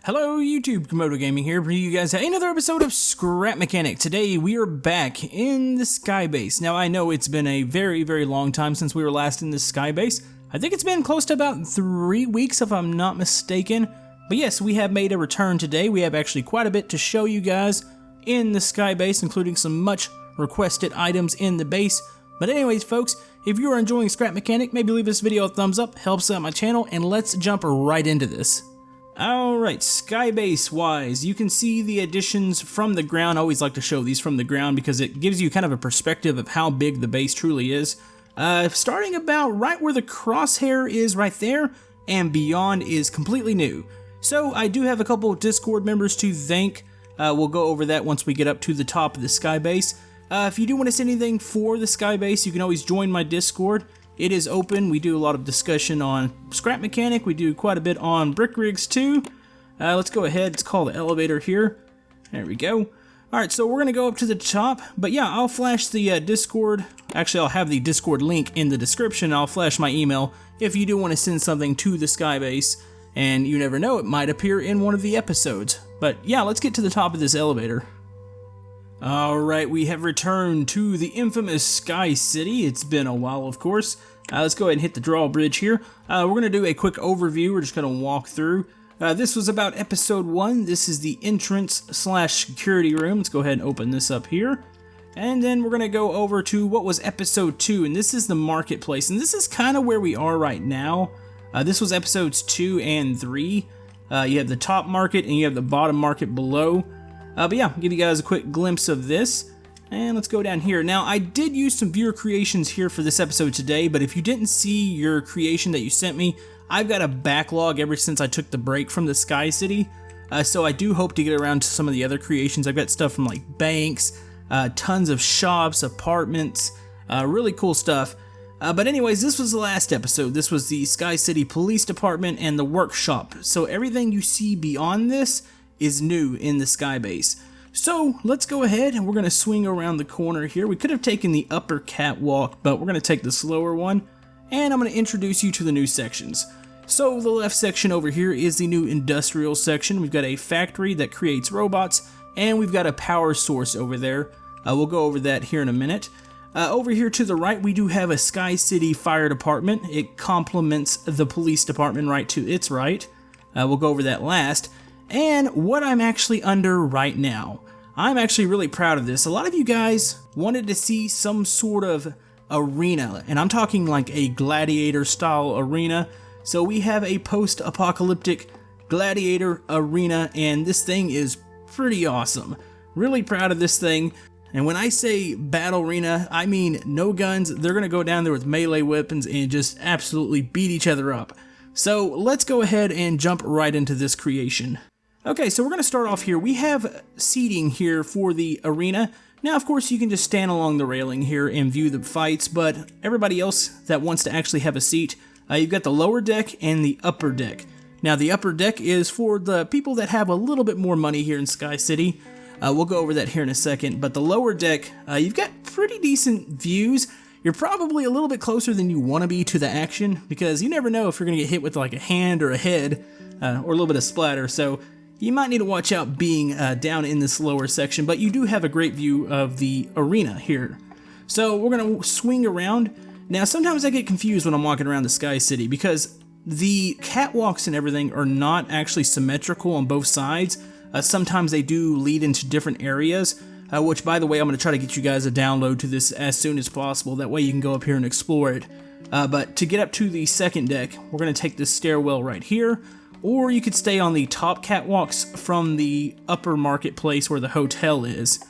Hello YouTube, Camodo Gaming here, bringing you guys another episode of Scrap Mechanic. Today we are back in the Skybase. Now I know it's been a very long time since we were last in the Skybase. I think it's been close to about 3 weeks if I'm not mistaken. But yes, we have made a return today. We have actually quite a bit to show you guys in the Skybase, including some much requested items in the base. But anyways folks, if you are enjoying Scrap Mechanic, maybe leave this video a thumbs up, helps out my channel, and let's jump right into this. Alright, Skybase wise, you can see the additions from the ground. I always like to show these from the ground because it gives you kind of a perspective of how big the base truly is. Starting about right where the crosshair is right there, and beyond is completely new. So I do have a couple of Discord members to thank. We'll go over that once we get up to the top of the Skybase. If you do want to see anything for the Skybase, you can always join my Discord. It is open. We do a lot of discussion on Scrap Mechanic. We do quite a bit on Brick Rigs too. Let's go ahead. It's called the elevator here. There we go. Alright, so we're going to go up to the top. But yeah, I'll flash the Discord. Actually, I'll have the Discord link in the description. I'll flash my email if you do want to send something to the Skybase. And you never know, it might appear in one of the episodes. But yeah, let's get to the top of this elevator. Alright, we have returned to the infamous Sky City. It's been a while, of course. Let's go ahead and hit the drawbridge here. We're going to do a quick overview. We're just going to walk through. This was about episode 1. This is the entrance / security room. Let's go ahead and open this up here. And then we're going to go over to what was episode 2, and this is the marketplace. And this is kind of where we are right now. This was episodes 2 and 3. You have the top market and you have the bottom market below. But yeah, I'll give you guys a quick glimpse of this. And let's go down here. Now, I did use some viewer creations here for this episode today, but if you didn't see your creation that you sent me, I've got a backlog ever since I took the break from the Sky City. So I do hope to get around to some of the other creations. I've got stuff from like banks, tons of shops, apartments, really cool stuff. But anyways, this was the last episode. This was the Sky City Police Department and the workshop. So everything you see beyond this is new in the Skybase. So let's go ahead and we're going to swing around the corner here. We could have taken the upper catwalk, but we're going to take the slower one. And I'm going to introduce you to the new sections. So the left section over here is the new industrial section. We've got a factory that creates robots, and we've got a power source over there. We'll go over that here in a minute. Over here to the right, we do have a Sky City Fire Department. It complements the police department right to its right. We'll go over that last. And what I'm actually under right now. I'm actually really proud of this. A lot of you guys wanted to see some sort of arena, and I'm talking like a gladiator style arena. So we have a Post Apocalyptic Gladiator arena, and this thing is pretty awesome. Really proud of this thing. And when I say battle arena, I mean no guns. They're going to go down there with melee weapons and just absolutely beat each other up. So let's go ahead and jump right into this creation. Okay, so we're going to start off here. We have seating here for the arena. Now, of course, you can just stand along the railing here and view the fights, but everybody else that wants to actually have a seat, you've got the lower deck and the upper deck. Now, the upper deck is for the people that have a little bit more money here in Sky City. We'll go over that here in a second, but the lower deck, you've got pretty decent views. You're probably a little bit closer than you want to be to the action, because you never know if you're going to get hit with like a hand or a head, or a little bit of splatter, so you might need to watch out being down in this lower section, but you do have a great view of the arena here. So we're going to swing around. Now, sometimes I get confused when I'm walking around the Sky City because the catwalks and everything are not actually symmetrical on both sides. Sometimes they do lead into different areas, which, by the way, I'm going to try to get you guys a download to this as soon as possible. That way you can go up here and explore it. But to get up to the second deck, we're going to take this stairwell right here. Or you could stay on the top catwalks from the upper marketplace where the hotel is.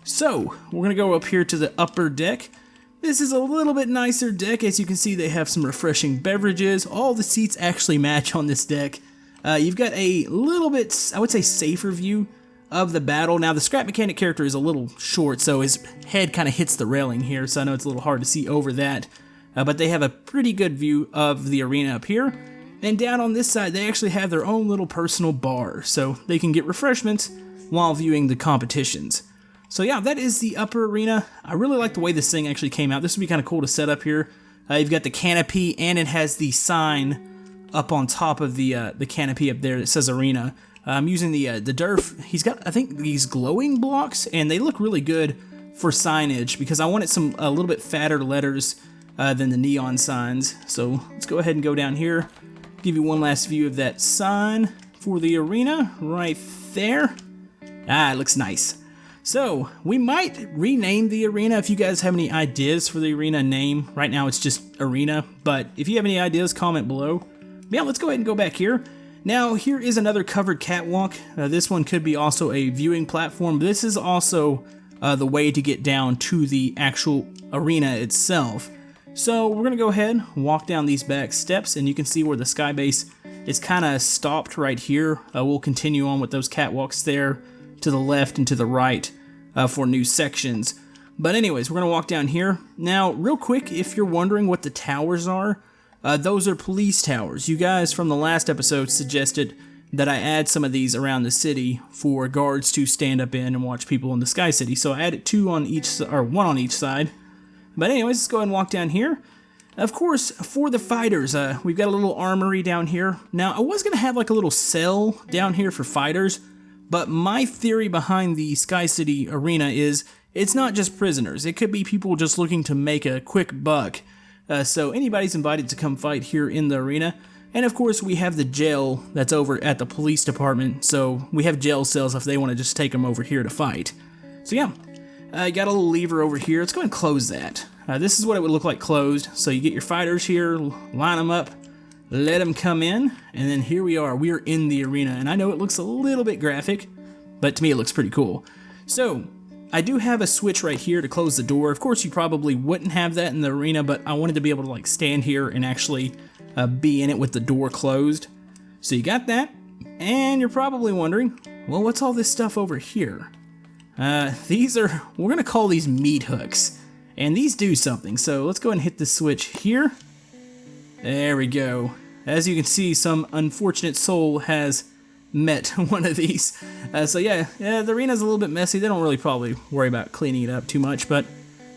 So, we're going to go up here to the upper deck. This is a little bit nicer deck. As you can see, they have some refreshing beverages. All the seats actually match on this deck. You've got a little bit, I would say, safer view of the battle. Now, the Scrap Mechanic character is a little short, so his head kind of hits the railing here, so I know it's a little hard to see over that. But they have a pretty good view of the arena up here. And down on this side, they actually have their own little personal bar, so they can get refreshments while viewing the competitions. So yeah, that is the upper arena. I really like the way this thing actually came out. This would be kind of cool to set up here. You've got the canopy, and it has the sign up on top of the canopy up there that says arena. I'm using the Durf. He's got, I think, these glowing blocks, and they look really good for signage because I wanted some a little bit fatter letters than the neon signs. So let's go ahead and go down here. Give you one last view of that sign for the arena right there. Ah, it looks nice. So we might rename the arena if you guys have any ideas for the arena name. Right now it's just arena, but if you have any ideas, comment below. Yeah, let's go ahead and go back here. Now here is another covered catwalk. This one could be also a viewing platform. This is also the way to get down to the actual arena itself. So we're gonna go ahead, walk down these back steps, and you can see where the Skybase is kind of stopped right here. We'll continue on with those catwalks there to the left and to the right for new sections. But anyways, we're gonna walk down here. Now, real quick, if you're wondering what the towers are, those are police towers. You guys from the last episode suggested that I add some of these around the city for guards to stand up in and watch people in the Sky City. So I added one on each side. But anyways, let's go ahead and walk down here. Of course, for the fighters, we've got a little armory down here. Now, I was going to have like a little cell down here for fighters, but my theory behind the Sky City arena is it's not just prisoners. It could be people just looking to make a quick buck. So anybody's invited to come fight here in the arena. And of course, we have the jail that's over at the police department. So we have jail cells if they want to just take them over here to fight. So yeah. Got a little lever over here. Let's go ahead and close that. This is what it would look like closed. So you get your fighters here, line them up, let them come in, and then here we are. We are in the arena, and I know it looks a little bit graphic, but to me it looks pretty cool. So I do have a switch right here to close the door. Of course, you probably wouldn't have that in the arena, but I wanted to be able to like stand here and actually be in it with the door closed. So you got that, and you're probably wondering, well, what's all this stuff over here? We're gonna call these meat hooks, and these do something. So let's go ahead and hit the switch here. There we go. As you can see, some unfortunate soul has met one of these. So yeah, the arena's a little bit messy. They don't really probably worry about cleaning it up too much, but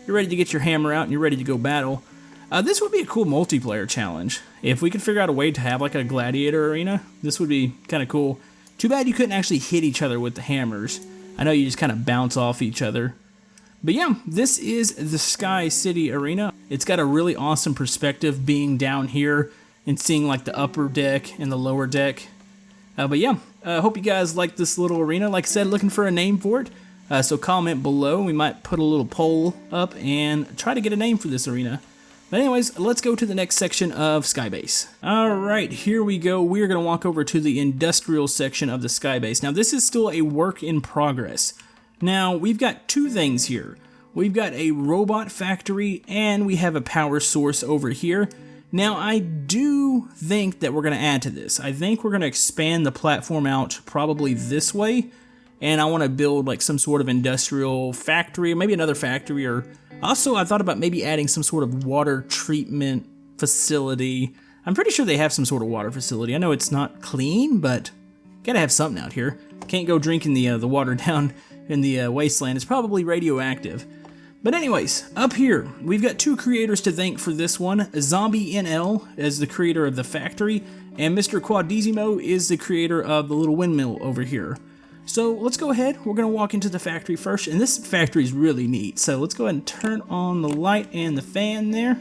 you're ready to get your hammer out and you're ready to go battle. This would be a cool multiplayer challenge. If we could figure out a way to have like a gladiator arena, this would be kind of cool. Too bad you couldn't actually hit each other with the hammers. I know you just kind of bounce off each other. But yeah, this is the Sky City Arena. It's got a really awesome perspective being down here and seeing like the upper deck and the lower deck. But yeah, I hope you guys like this little arena. Like I said, looking for a name for it. So comment below. We might put a little poll up and try to get a name for this arena. But anyways, let's go to the next section of Skybase. Alright, here we go. We're going to walk over to the industrial section of the Skybase. Now, this is still a work in progress. Now, we've got two things here. We've got a robot factory, and we have a power source over here. Now, I do think that we're going to add to this. I think we're going to expand the platform out probably this way. And I want to build like some sort of industrial factory, maybe another factory, or also I thought about maybe adding some sort of water treatment facility. I'm pretty sure they have some sort of water facility. I know it's not clean, but gotta have something out here. Can't go drinking the water down in the wasteland. It's probably radioactive. But anyways, up here, we've got two creators to thank for this one. Zombie NL is the creator of the factory, and Mr. Quadizimo is the creator of the little windmill over here. So let's go ahead, we're going to walk into the factory first, and this factory is really neat. So let's go ahead and turn on the light and the fan there.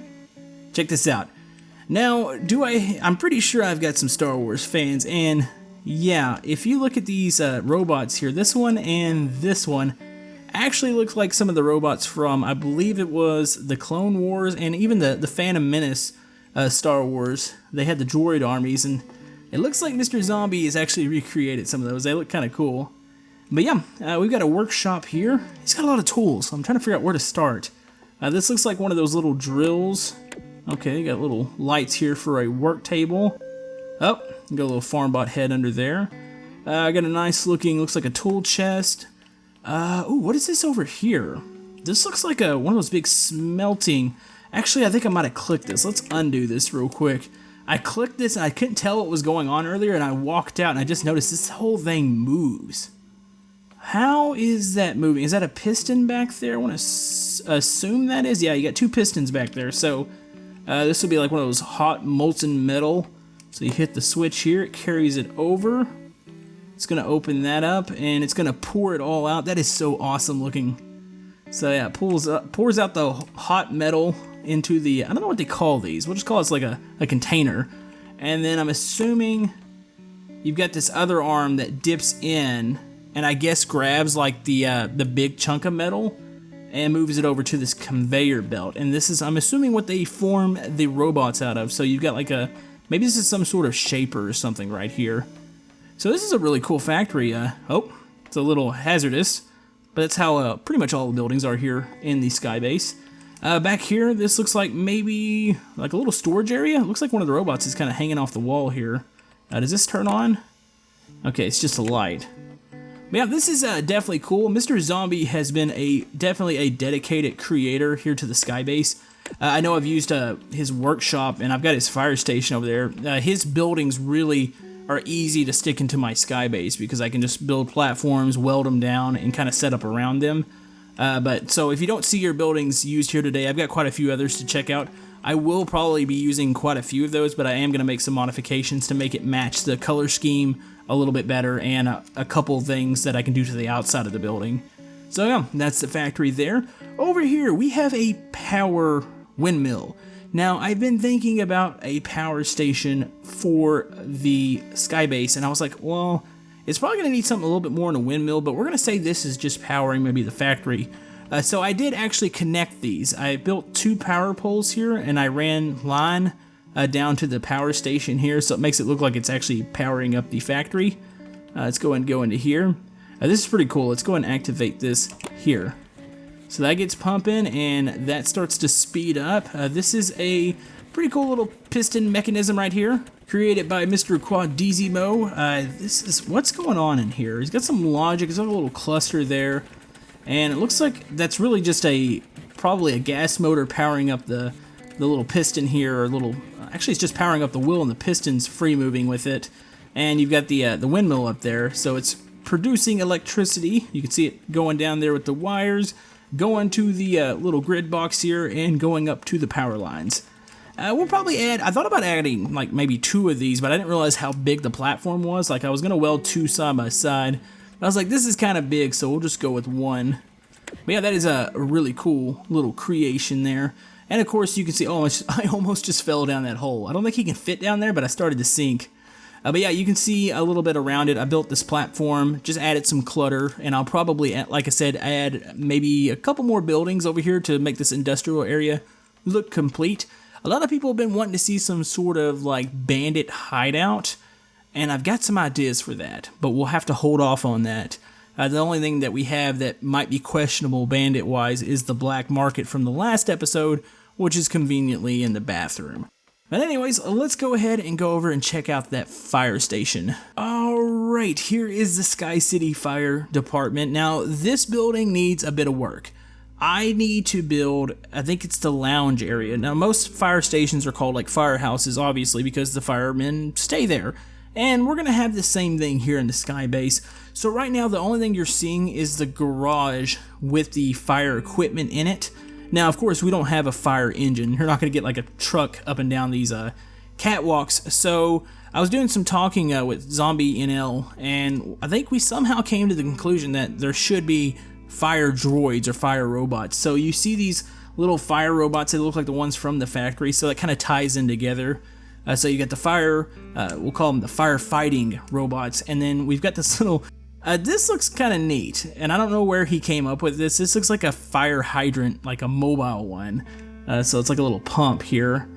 Check this out. Now, I'm pretty sure I've got some Star Wars fans, and yeah, if you look at these robots here, this one and this one actually looks like some of the robots from, I believe it was the Clone Wars and even the Phantom Menace Star Wars. They had the droid armies, and it looks like Mr. Zombie has actually recreated some of those. They look kind of cool. But yeah, we've got a workshop here. He's got a lot of tools. I'm trying to figure out where to start. This looks like one of those little drills. Okay, got little lights here for a work table. Oh, got a little farm bot head under there. I got a nice looking, looks like a tool chest. Ooh, what is this over here? This looks like one of those big smelting. Actually, I think I might have clicked this. Let's undo this real quick. I clicked this and I couldn't tell what was going on earlier, and I walked out and I just noticed this whole thing moves. How is that moving? Is that a piston back there? I want to assume that is. Yeah, you got two pistons back there. So this will be like one of those hot molten metal. So you hit the switch here, it carries it over. It's gonna open that up and it's gonna pour it all out. That is so awesome looking. So yeah, pours out the hot metal into the, I don't know what they call these. We'll just call it like a container. And then I'm assuming you've got this other arm that dips in and I guess grabs like the big chunk of metal and moves it over to this conveyor belt. And this is, I'm assuming, what they form the robots out of. So you've got like maybe this is some sort of shaper or something right here. So this is a really cool factory. Oh, it's a little hazardous, but that's how pretty much all the buildings are here in the Skybase. Back here, this looks like maybe like a little storage area. It looks like one of the robots is kind of hanging off the wall here. Does this turn on? Okay, it's just a light. But yeah, this is definitely cool. Mr. Zombie has been definitely a dedicated creator here to the Skybase. I know I've used his workshop and I've got his fire station over there. His buildings really are easy to stick into my Skybase because I can just build platforms, weld them down, and kind of set up around them. But so if you don't see your buildings used here today, I've got quite a few others to check out. I will probably be using quite a few of those, but I am going to make some modifications to make it match the color scheme a little bit better and a couple things that I can do to the outside of the building. So yeah, that's the factory there. Over here, we have a power windmill. Now, I've been thinking about a power station for the Skybase, and I was like, well, it's probably going to need something a little bit more in a windmill, but we're going to say this is just powering maybe the factory. So I did actually connect these. I built 2 power poles here, and I ran line down to the power station here, so it makes it look like it's actually powering up the factory. Let's go and go into here. This is pretty cool. Let's go and activate this here. So that gets pumping and that starts to speed up. This is a pretty cool little piston mechanism right here, created by Mr. Quadizimo. This is what's going on in here. He's got some logic. There's a little cluster there, and it looks like that's really just probably a gas motor powering up the little piston here, or actually it's just powering up the wheel and the piston's free moving with it. And you've got the windmill up there, so it's producing electricity. You can see it going down there with the wires, going to the little grid box here, and going up to the power lines. We'll probably I thought about adding like maybe 2 of these, but I didn't realize how big the platform was. Like I was gonna weld 2 side by side, but I was like, this is kind of big, so we'll just go with 1. But yeah, that is a really cool little creation there. And of course you can see, I almost just fell down that hole. I don't think he can fit down there, but I started to sink. But yeah, you can see a little bit around it. I built this platform, just added some clutter, and I'll probably, like I said, add maybe a couple more buildings over here to make this industrial area look complete. A lot of people have been wanting to see some sort of like bandit hideout, and I've got some ideas for that, but we'll have to hold off on that. The only thing that we have that might be questionable bandit-wise is the black market from the last episode, which is conveniently in the bathroom. But anyways, let's go ahead and go over and check out that fire station. Alright, here is the Sky City Fire Department. Now, this building needs a bit of work. I need to build, I think it's the lounge area. Now, most fire stations are called like firehouses, obviously, because the firemen stay there. And we're going to have the same thing here in the Skybase. So right now, the only thing you're seeing is the garage with the fire equipment in it. Now, of course, we don't have a fire engine. You're not going to get like a truck up and down these catwalks. So I was doing some talking with Zombie NL, and I think we somehow came to the conclusion that there should be fire droids or fire robots. So you see these little fire robots that look like the ones from the factory, so that kind of ties in together. So you got the fire, we'll call them the firefighting robots, and then we've got this little... this looks kind of neat, and I don't know where he came up with this. This looks like a fire hydrant, like a mobile one. So it's like a little pump here.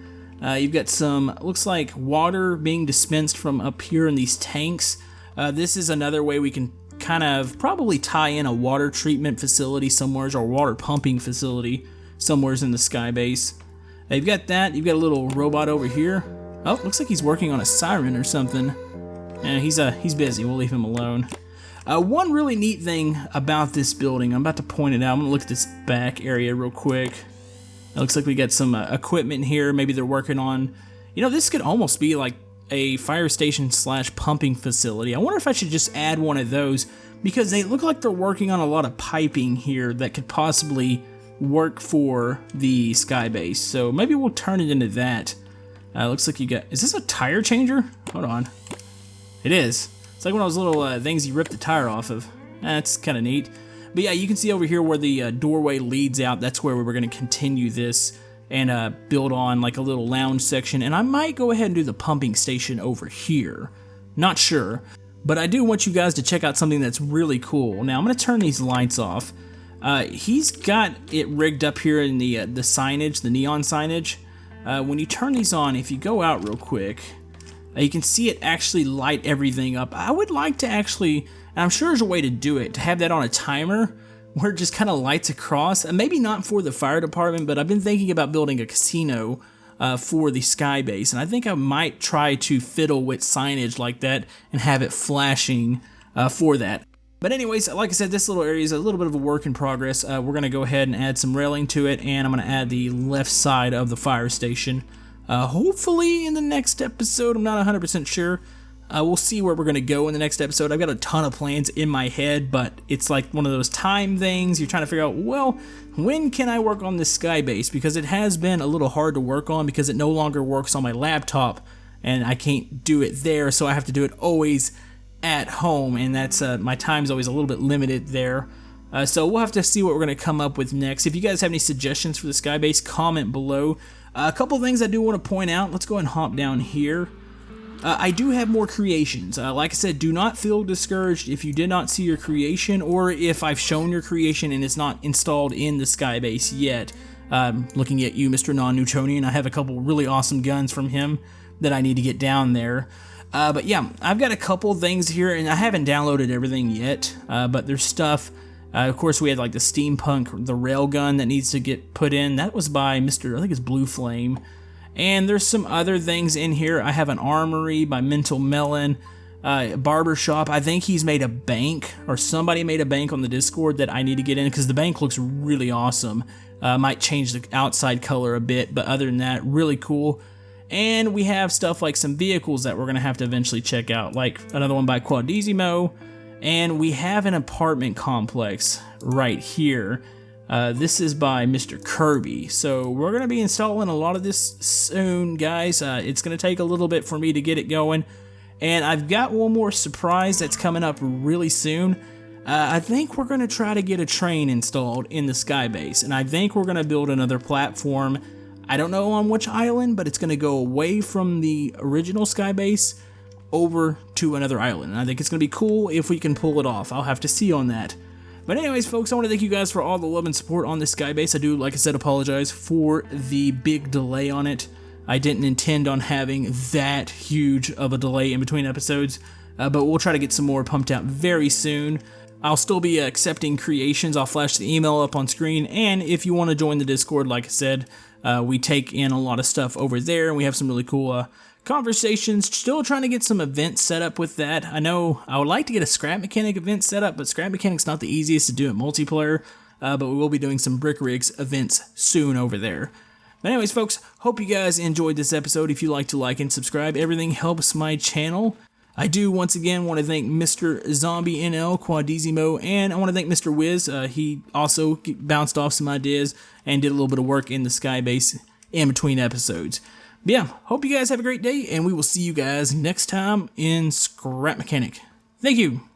You've got some, looks like water being dispensed from up here in these tanks. This is another way we can kind of probably tie in a water treatment facility somewhere, or water pumping facility somewhere in the Skybase. You've got that. You've got a little robot over here. Oh, looks like he's working on a siren or something. And he's busy. We'll leave him alone. One really neat thing about this building, I'm about to point it out. I'm going to look at this back area real quick. It looks like we got some equipment here. Maybe they're working on... You know, this could almost be like a fire station / pumping facility. I wonder if I should just add one of those, because they look like they're working on a lot of piping here that could possibly work for the Skybase. So maybe we'll turn it into that. Looks like you got... Is this a tire changer? Hold on. It is. It's like one of those little things you rip the tire off of. That's kind of neat. But yeah, you can see over here where the doorway leads out. That's where we're going to continue this and build on like a little lounge section. And I might go ahead and do the pumping station over here. Not sure. But I do want you guys to check out something that's really cool. Now I'm going to turn these lights off. He's got it rigged up here in the signage, the neon signage. When you turn these on, if you go out real quick, you can see it actually light everything up. I would like to actually, and I'm sure there's a way to do it, to have that on a timer where it just kind of lights across. And maybe not for the fire department, but I've been thinking about building a casino for the Sky Base, and I think I might try to fiddle with signage like that and have it flashing for that. But anyways, like I said, this little area is a little bit of a work in progress. We're going to go ahead and add some railing to it, and I'm going to add the left side of the fire station. Hopefully in the next episode, I'm not 100% sure. We'll see where we're going to go in the next episode. I've got a ton of plans in my head, but it's like one of those time things. You're trying to figure out, well, when can I work on this Sky Base? Because it has been a little hard to work on because it no longer works on my laptop, and I can't do it there, so I have to do it always at home, and that's my time's always a little bit limited there. So we'll have to see what we're going to come up with next. If you guys have any suggestions for the Sky Base, comment below. A couple things I do want to point out. Let's go ahead and hop down here. I do have more creations. Like I said, do not feel discouraged if you did not see your creation, or if I've shown your creation and it's not installed in the Sky Base yet. Looking at you, Mr. Non-Newtonian, I have a couple really awesome guns from him that I need to get down there. But yeah, I've got a couple things here, and I haven't downloaded everything yet, but there's stuff. Of course, we had like the steampunk, the railgun that needs to get put in. That was by Mr. I think it's Blue Flame. And there's some other things in here. I have an armory by Mental Melon, barber shop. I think he's made a bank, or somebody made a bank on the Discord that I need to get in because the bank looks really awesome. Might change the outside color a bit, but other than that, really cool. And we have stuff like some vehicles that we're going to have to eventually check out, like another one by Quadizimo. And we have an apartment complex right here. This is by Mr. Kirby. So we're going to be installing a lot of this soon, guys. It's going to take a little bit for me to get it going. And I've got one more surprise that's coming up really soon. I think we're going to try to get a train installed in the Sky Base. And I think we're going to build another platform. I don't know on which island, but it's going to go away from the original Sky Base over to another island. And I think it's going to be cool if we can pull it off. I'll have to see on that. But anyways, folks, I want to thank you guys for all the love and support on this Sky Base. I do, like I said, apologize for the big delay on it. I didn't intend on having that huge of a delay in between episodes, but we'll try to get some more pumped out very soon. I'll still be accepting creations. I'll flash the email up on screen, and if you want to join the Discord, like I said, we take in a lot of stuff over there, and we have some really cool conversations. Still trying to get some events set up with that. I know I would like to get a scrap mechanic event set up, but scrap mechanic's not the easiest to do in multiplayer, but we will be doing some brick rigs events soon over there. But anyways, folks, hope you guys enjoyed this episode. If you like to like and subscribe, everything helps my channel. I do once again want to thank Mr. Zombie NL, Quadizimo, and I want to thank Mr. Wiz. He also bounced off some ideas and did a little bit of work in the Sky Base in between episodes. But yeah, hope you guys have a great day, and we will see you guys next time in Scrap Mechanic. Thank you.